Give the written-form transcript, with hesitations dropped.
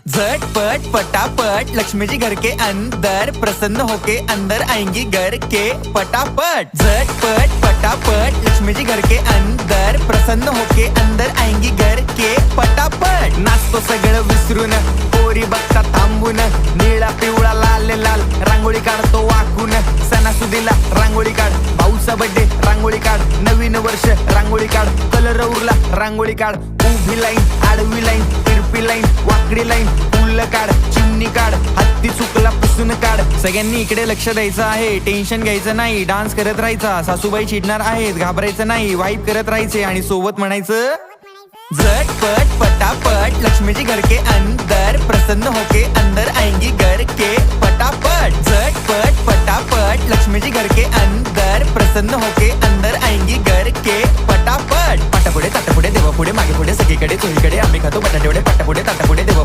झटपट फटाफट लक्ष्मी जी घर के अंदर प्रसन्न होके अंदर आएंगी घर के फटाफट। झटपट फटाफट लक्ष्मी जी घर के अंदर प्रसन्न होके अंदर आएंगी घर के फटाफट। नाचतो सगळं विसरून पोरी बघता थांबून निळा पिवळा लाल लाल रांगोळी काढतो वाकून। सणासुदीला रांगोळी काढ, भाऊचा बर्थडे रांगोळी काढ, नवीन वर्ष रांगोळी काढ, कलर उरला रांगोळी काढ, उभी लाईन आडवी लाईन तिरपी लाईन वाकडी लाईन फुल काढ, चिमणी काढ, हत्ती चुकला पुसून काढ। सगळ्यांनी इकडे लक्ष द्यायचं आहे, टेन्शन घ्यायचं नाही, डान्स करत राहायचा। सासूबाई चिडणार आहेत, घाबरायचं नाही, वाईप करत राहायचे आणि सोबत म्हणायचं झटपट फटाफट लक्ष्मी जी घर के अंदर प्रसन्न होके अंदर आएंगी घर के फटाफट। झटपट फटाफट लक्ष्मी जी घर के अंदर प्रसन्न होके अंदर आएंगी घर के फटाफट। पाटापुढे ताटापुढे देवापुढे मागे पुढे सगळीकडे चोहीकडे आम्ही खातो बटाटेवडे पाटापुढे ताटापुढे देवा